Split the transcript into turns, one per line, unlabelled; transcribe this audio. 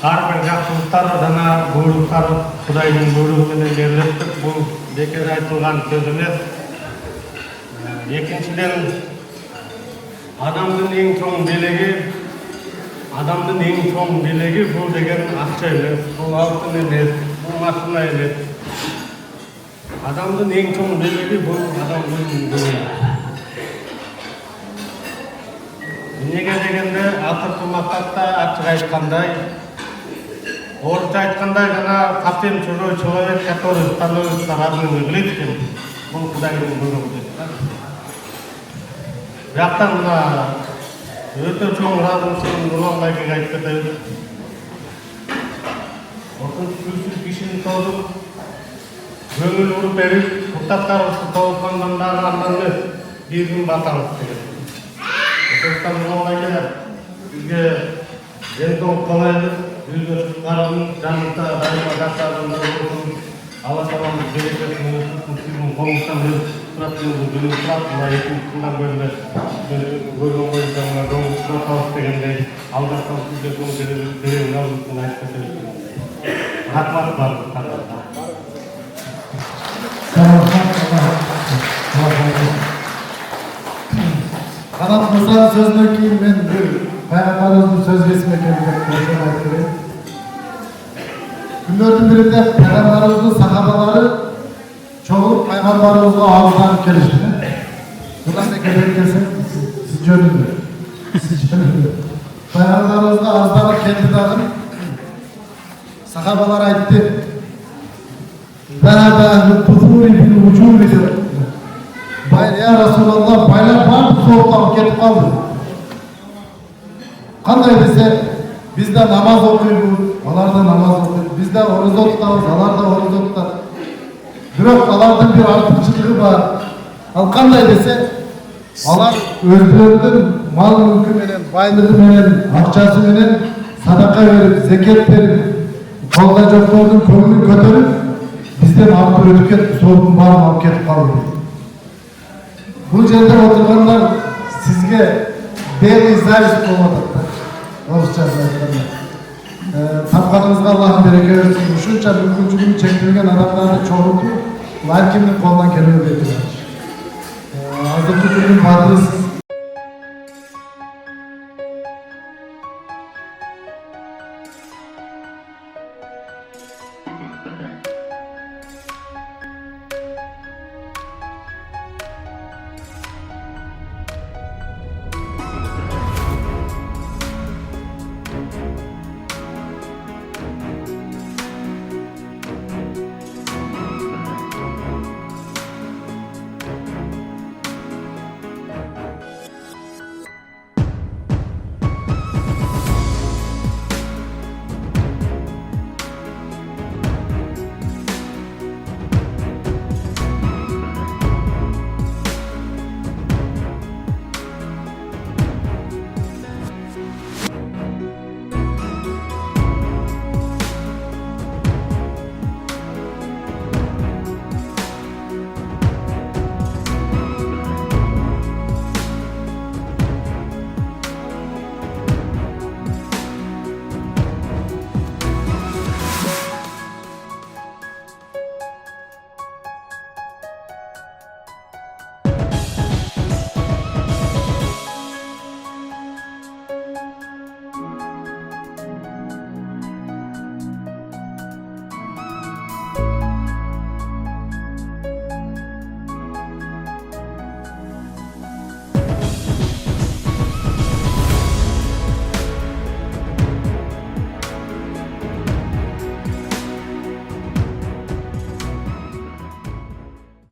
ар бир жакшылыктар жана буйруктар Кудайдын буйругу менен берилет. Бул бекер айтылган сөз эмес. Экинчиден, адамдын эң чоң белеги бул деген акча эмес, бул алтын эмес, бул машина эмес. Адамдын эң чоң белеги бул адамдын көңүлү. Эмнеге дегенде, акыркы максатта ачык айткандай, орусча айткандай жана совсем чужой человек, который становится родным и близким, бул Кудайдын буйругу дейт. Бияктан мына өтө чоң ыраазычылыгын Нурлан байкеге айтып кетебиз. Окунчусуз кишини тоодуп, көңүл уруп берип, куртактарыбызды тоолткандан дагы андан эмес, бирин батабыз деген. Ошондуктан Нурлан байке бизге ден соолук каалайбыз, үйгө чыкканын жаныбызда дайыма жакшы адамдар болсун. Алла таалам берекесин берсин, сиздин колуңуздан турат мына экинчи жылдан бери көргөн боюнча мына жолубузду туратабыз дегендей, албетте сизге жол беребиз албытын айтып кетебиз. Рахмат баарыңызга.
Канат Мырзанын сөзүнөн кийин мен бир пайгамбарыбыздын сөз кесип экенин айтып берейин. Күндөрдүн биринде пайгамбарыбыздын сахабалары чогулуп пайгамбарыбызга арызданып келишти. Кандай керек келсе, сиз жөнүндө. Пайгамбарыбызга арызданып келди дагы. Сахабалар айтты: "Я Расулаллах, байлар барды соолуктап кетип калды." Кандай десе, бизде намаз окуйбуз, алар да намаз окуйт. Бизде орозо тутабыз, алар да орозо тутат. Бирок алардын бир артыкчылыгы бар. Ал кандай десе, алар өздөрүнүн мал мүлкү менен, байлыгы менен, акчасы менен садака берип, зекет берип, колдо жоктордун көңүлүн көтөрүп, бизден алып өтүп кетип, соолуктун баарын алып кетип калды. Бул жерде отургандар сизге белый зависть болуп атат. Орусча айтканда. Тапканыңызга Аллах береке берсин. Ушунча мүмкүнчүлүгү чектелген адамдарды чогултуп, ар кимдин колунан келе берет. Азыркы күндүн батыры